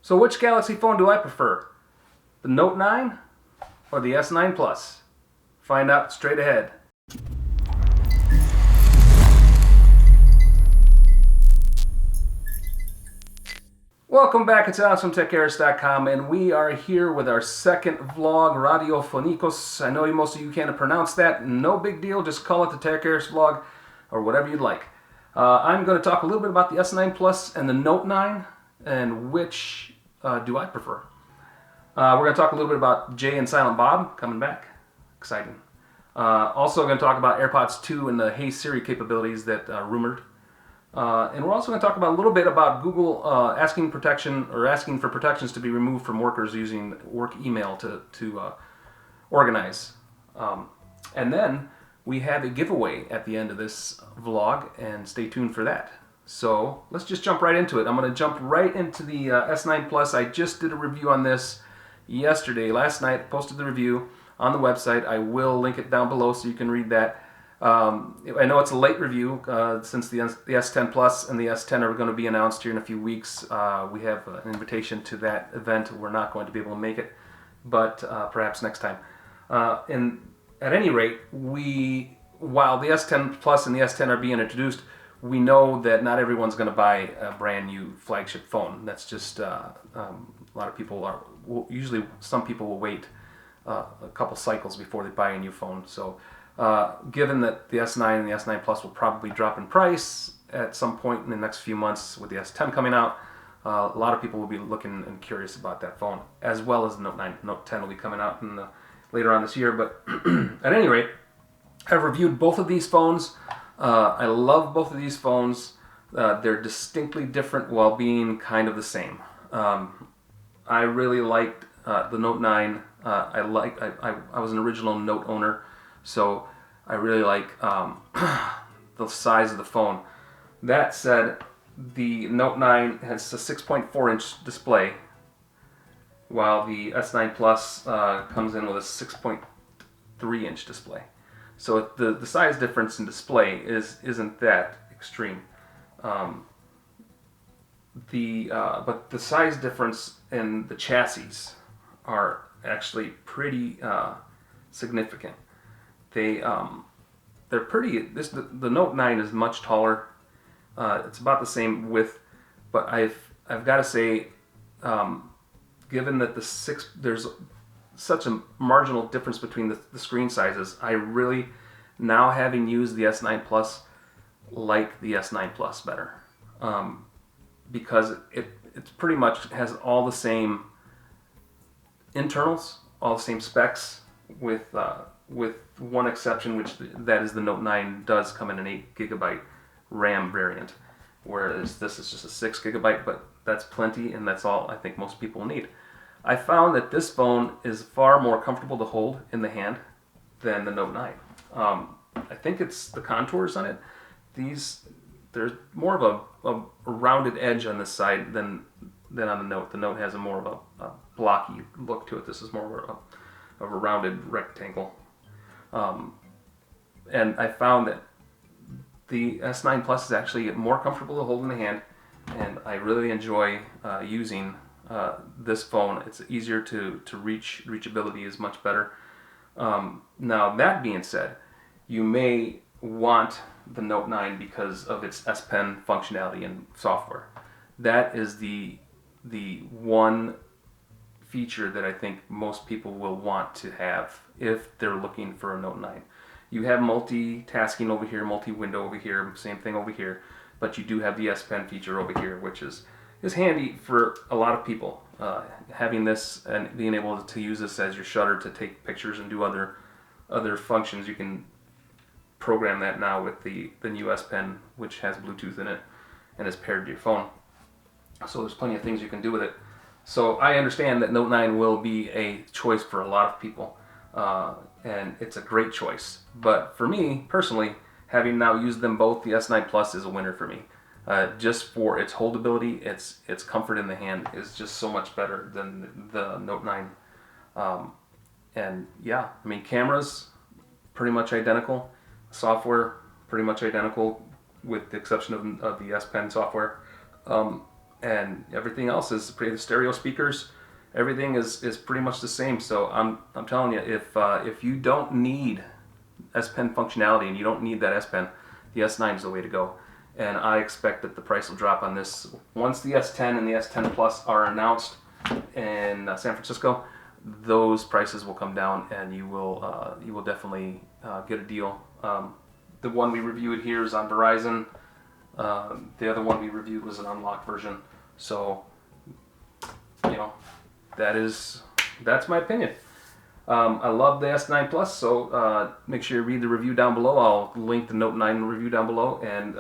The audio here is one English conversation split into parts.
So which Galaxy phone do I prefer? The Note 9 or the S9 Plus? Find out straight ahead. Welcome back, it's Alex from TechEris.com, and we are here with our second vlog, Radiophonicus. I know most of you can't pronounce that, no big deal, just call it the TechEris vlog, or whatever you'd like. I'm going to talk a little bit about the S9 Plus and the Note 9, and which do I prefer. We're going to talk a little bit about Jay and Silent Bob coming back. Exciting. Also going to talk about AirPods 2 and the Hey Siri capabilities that are rumored. And we're also going to talk about a little bit about Google asking for protections to be removed from workers using work email to organize. And then we have a giveaway at the end of this vlog, and stay tuned for that. So let's just jump right into it. I'm going to jump right into the S9 Plus. I just did a review on this last night, posted the review on the website. I will link it down below so you can read that. I know it's a late review since the S10 Plus and the S10 are going to be announced here in a few weeks. We have an invitation to that event. We're not going to be able to make it, but perhaps next time. And at any rate, while the S10 Plus and the S10 are being introduced, we know that not everyone's going to buy a brand new flagship phone. That's just a lot of people are. Usually, some people will wait a couple cycles before they buy a new phone. So. Given that the S9 and the S9 Plus will probably drop in price at some point in the next few months with the S10 coming out, a lot of people will be looking and curious about that phone, as well as the Note 9. Note 10 will be coming out later on this year, but at any rate, I've reviewed both of these phones. I love both of these phones. They're distinctly different while being kind of the same. I really liked the Note 9. I was an original Note owner. So I really like the size of the phone. That said, the Note 9 has a 6.4-inch display, while the S9 Plus comes in with a 6.3-inch display. So the size difference in display isn't that extreme. But the size difference in the chassis are actually pretty significant. They're pretty. The Note 9 is much taller. It's about the same width, but I've got to say, given that there's such a marginal difference between the screen sizes, I really, now having used the S9 Plus, like the S9 Plus better, because it's pretty much has all the same internals, all the same specs, with one exception, which that is the Note 9 does come in an 8GB RAM variant, whereas this is just a 6GB, but that's plenty, and that's all I think most people need. I found that this phone is far more comfortable to hold in the hand than the Note 9. I think it's the contours on it. There's more of a rounded edge on this side than on the Note. The Note has a more of a blocky look to it. This is more of a rounded rectangle. And I found that the S9 Plus is actually more comfortable to hold in the hand, and I really enjoy using this phone. It's easier to reach. Reachability is much better. Now, that being said, you may want the Note 9 because of its S Pen functionality and software. That is the one feature that I think most people will want to have if they're looking for a Note 9. You have multitasking over here, multi-window over here, same thing over here, but you do have the S Pen feature over here, which is handy for a lot of people. Having this and being able to use this as your shutter to take pictures and do other functions, you can program that now with the new S Pen, which has Bluetooth in it and is paired to your phone. So there's plenty of things you can do with it. So I understand that Note 9 will be a choice for a lot of people, and it's a great choice. But for me, personally, having now used them both, the S9 Plus is a winner for me. Just for its holdability, its comfort in the hand is just so much better than the Note 9. And yeah, I mean, cameras, pretty much identical. Software, pretty much identical, with the exception of the S Pen software. and everything else is the stereo speakers. Everything is pretty much the same. So I'm telling you, if you don't need S Pen functionality and you don't need that S Pen, the S9 is the way to go. And I expect that the price will drop on this once the S10 and the S10 Plus are announced in San Francisco. Those prices will come down, and you will definitely get a deal. The one we reviewed here is on Verizon. The other one we reviewed was an unlocked version. So, that's my opinion. I love the S9 Plus, so make sure you read the review down below. I'll link the Note 9 review down below, and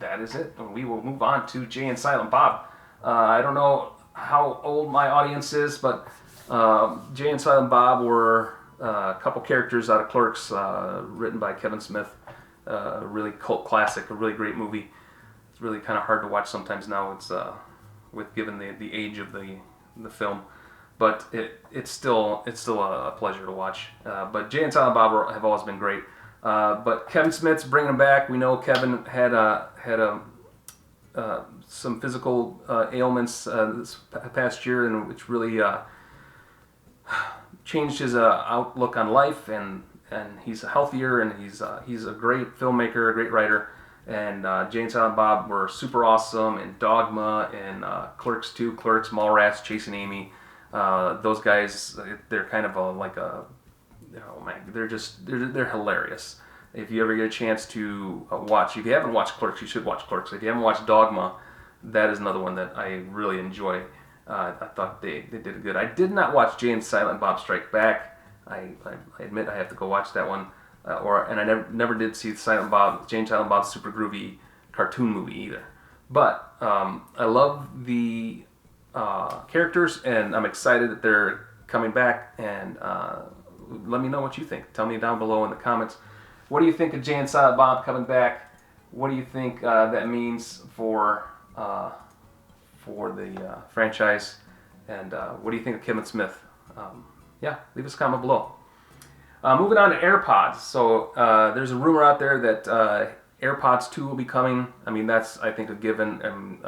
that is it. We will move on to Jay and Silent Bob. I don't know how old my audience is, but Jay and Silent Bob were a couple characters out of Clerks, written by Kevin Smith. A really cult classic, a really great movie. It's really kind of hard to watch sometimes now. It's given the age of the film, but it's still a pleasure to watch. But Jay and Silent Bob have always been great. But Kevin Smith's bringing them back. We know Kevin had some physical ailments this past year, and which really changed his outlook on life, and he's healthier, and he's a great filmmaker, a great writer. And Jay and Silent Bob were super awesome, and Dogma, and Clerks 2, Clerks, Mallrats, Chasing Amy. Those guys, they're kind of they're hilarious. If you ever get a chance to watch, if you haven't watched Clerks, you should watch Clerks. If you haven't watched Dogma, that is another one that I really enjoy. I thought they did good. I did not watch Jay and Silent Bob Strike Back. I admit I have to go watch that one. And I never did see Silent Bob, Jay and Silent Bob's Super Groovy cartoon movie either. But I love the characters, and I'm excited that they're coming back. And let me know what you think. Tell me down below in the comments. What do you think of Jay and Silent Bob coming back? What do you think that means for the franchise? And what do you think of Kevin Smith? Yeah, leave us a comment below. Moving on to AirPods. So there's a rumor out there that AirPods 2 will be coming. I mean, that's, I think, a given. And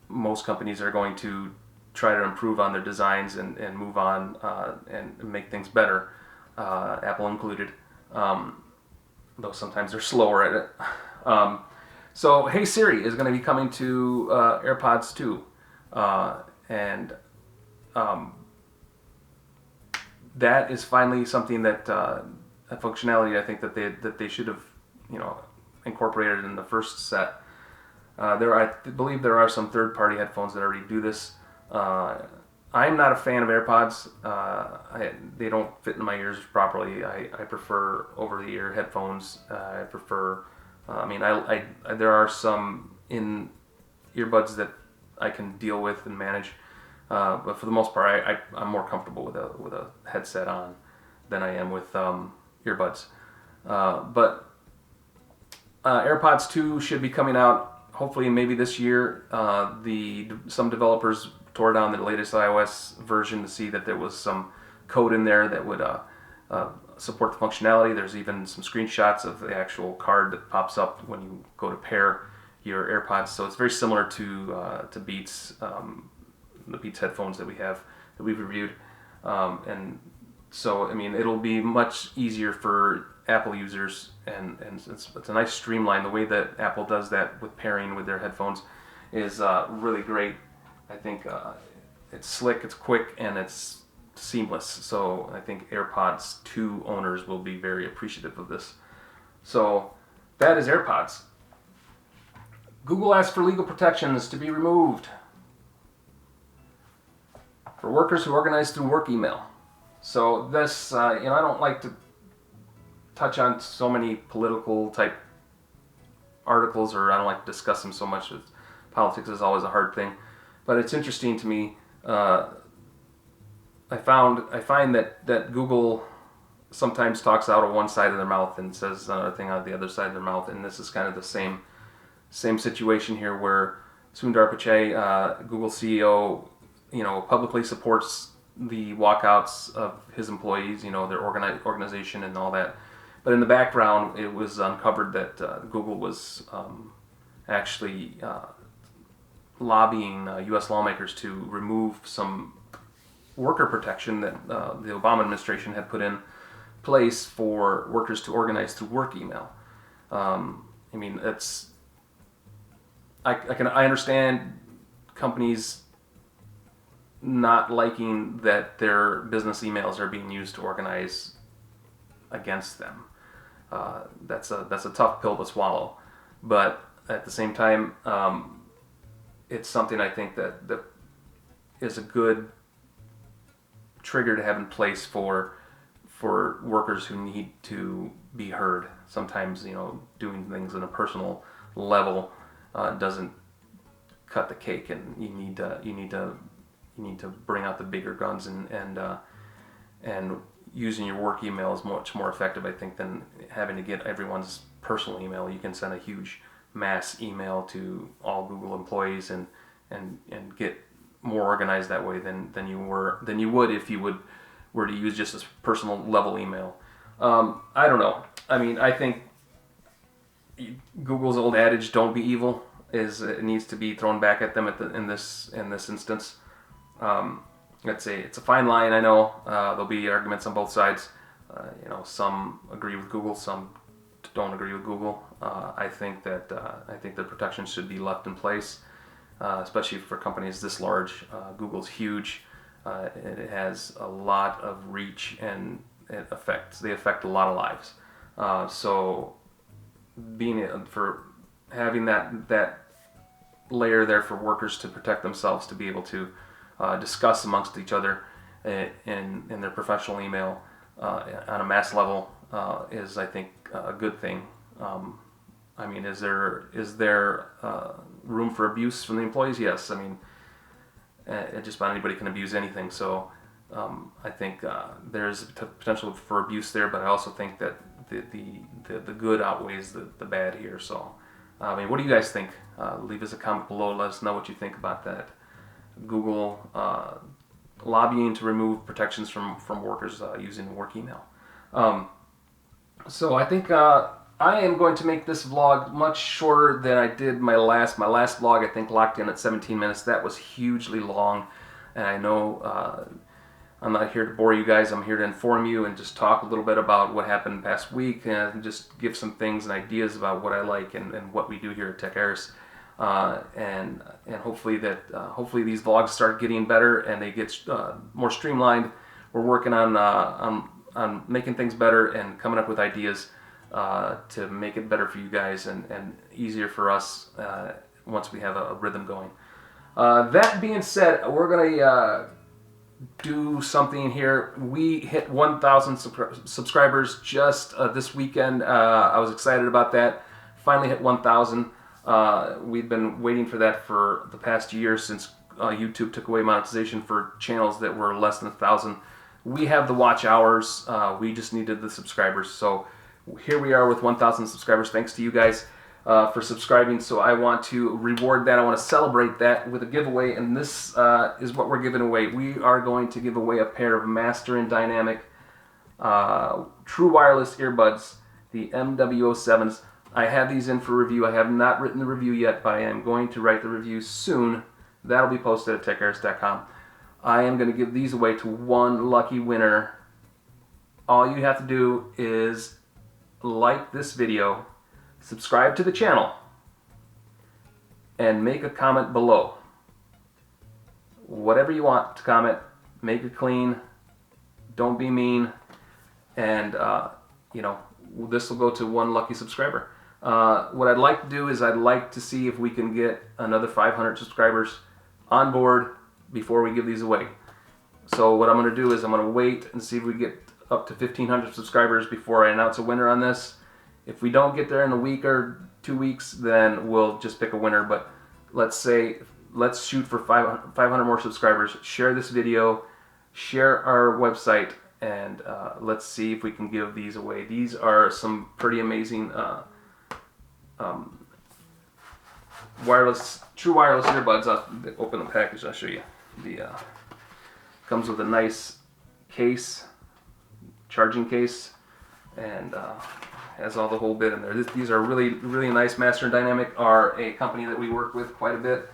most companies are going to try to improve on their designs and move on and make things better, Apple included, though sometimes they're slower at it. So Hey Siri is going to be coming to AirPods 2, and that is finally something that a functionality I think that they should have incorporated in the first set. I believe there are some third-party headphones that already do this. I'm not a fan of AirPods. They don't fit in my ears properly. I prefer over-the-ear headphones. I prefer. There are some in earbuds that I can deal with and manage, but for the most part, I'm more comfortable with a headset on than I am with earbuds. But AirPods 2 should be coming out hopefully maybe this year. Some developers tore down the latest iOS version to see that there was some code in there that would support the functionality. There's even some screenshots of the actual card that pops up when you go to pair your AirPods. So it's very similar to Beats, the Beats headphones that we've reviewed. And so I mean, it'll be much easier for Apple users, and it's a nice streamline. The way that Apple does that with pairing with their headphones is really great. I think it's slick, it's quick, and it's seamless. So I think AirPods 2 owners will be very appreciative of this. So that is AirPods. Google asked for legal protections to be removed for workers who organize through work email. So this, I don't like to touch on so many political type articles, or I don't like to discuss them so much. Politics is always a hard thing, but it's interesting to me. I find that Google sometimes talks out of one side of their mouth and says another thing out of the other side of their mouth, and this is kind of the same situation here, where Sundar Pichai, Google CEO, publicly supports the walkouts of his employees, their organization and all that. But in the background, it was uncovered that Google was actually lobbying U.S. lawmakers to remove some worker protection that the Obama administration had put in place for workers to organize through work email. I mean, I understand companies not liking that their business emails are being used to organize against them. That's a tough pill to swallow, but at the same time, it's something I think that is a good trigger to have in place for workers who need to be heard. Sometimes, doing things on a personal level doesn't cut the cake, and you need to bring out the bigger guns, and using your work email is much more effective, I think, than having to get everyone's personal email. You can send a huge mass email to all Google employees and get more organized that way than you would if you were to use just a personal level email. I don't know. I mean, I think Google's old adage, "Don't be evil," it needs to be thrown back at them in this instance. It's a fine line. I know there'll be arguments on both sides. Some agree with Google, some don't agree with Google. I think the protections should be left in place, especially for companies this large. Google's huge. It has a lot of reach, and they affect a lot of lives. So having that layer there for workers to protect themselves, to be able to discuss amongst each other in their professional email on a mass level is, I think, a good thing. I mean, is there room for abuse from the employees? Yes. I mean, just about anybody can abuse anything. So I think there's potential for abuse there, but I also think that the good outweighs the bad here. So I mean, what do you guys think? Leave us a comment below. Let us know what you think about that. Google lobbying to remove protections from workers using work email. So I think I am going to make this vlog much shorter than I did my last vlog. I think locked in at 17 minutes. That was hugely long, and I know I'm not here to bore you guys. I'm here to inform you and just talk a little bit about what happened past week, and just give some things and ideas about what I like and what we do here at Tech Heiress. And hopefully these vlogs start getting better and they get more streamlined. We're working on making things better and coming up with ideas to make it better for you guys and easier for us once we have a rhythm going. That being said, we're gonna do something here. We hit 1,000 subscribers just this weekend. I was excited about that. Finally hit 1,000. We've been waiting for that for the past year, since YouTube took away monetization for channels that were less than 1,000. We have the watch hours. We just needed the subscribers. So here we are with 1,000 subscribers. Thanks to you guys for subscribing. So I want to reward that. I want to celebrate that with a giveaway, and this is what we're giving away. We are going to give away a pair of Master and Dynamic true wireless earbuds, the MW07s. I have these in for review. I have not written the review yet, but I am going to write the review soon. That'll be posted at techheiress.com. I am going to give these away to one lucky winner. All you have to do is like this video, subscribe to the channel, and make a comment below. Whatever you want to comment, make it clean, don't be mean, and this will go to one lucky subscriber. What I'd like to do is I'd like to see if we can get another 500 subscribers on board before we give these away. So what I'm going to do is I'm going to wait and see if we get up to 1,500 subscribers before I announce a winner on this. If we don't get there in a week or 2 weeks, then we'll just pick a winner. But let's shoot for 500 more subscribers. Share this video, share our website, and let's see if we can give these away. These are some pretty amazing true wireless earbuds. I'll open the package. I'll show you. Comes with a nice case, charging case. and has all the whole bit in there. These are really nice. Master and Dynamic are a company that we work with quite a bit.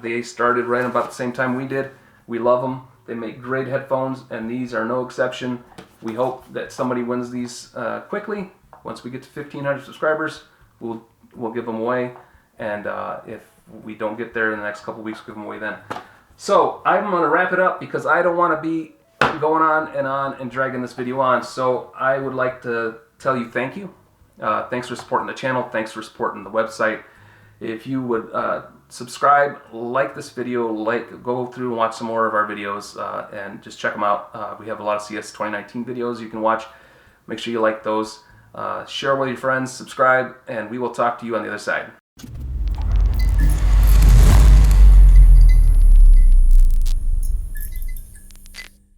They started right about the same time we did. We love them. They make great headphones, and these are no exception. We hope that somebody wins these quickly. Once we get to 1,500 subscribers, we'll give them away, and if we don't get there in the next couple weeks, we'll give them away then. So I'm going to wrap it up because I don't want to be going on and dragging this video on. So I would like to tell you thank you. Thanks for supporting the channel. Thanks for supporting the website. If you would subscribe, like this video, go through and watch some more of our videos, and just check them out. We have a lot of CS 2019 videos you can watch. Make sure you like those. Share with your friends, subscribe, and we will talk to you on the other side.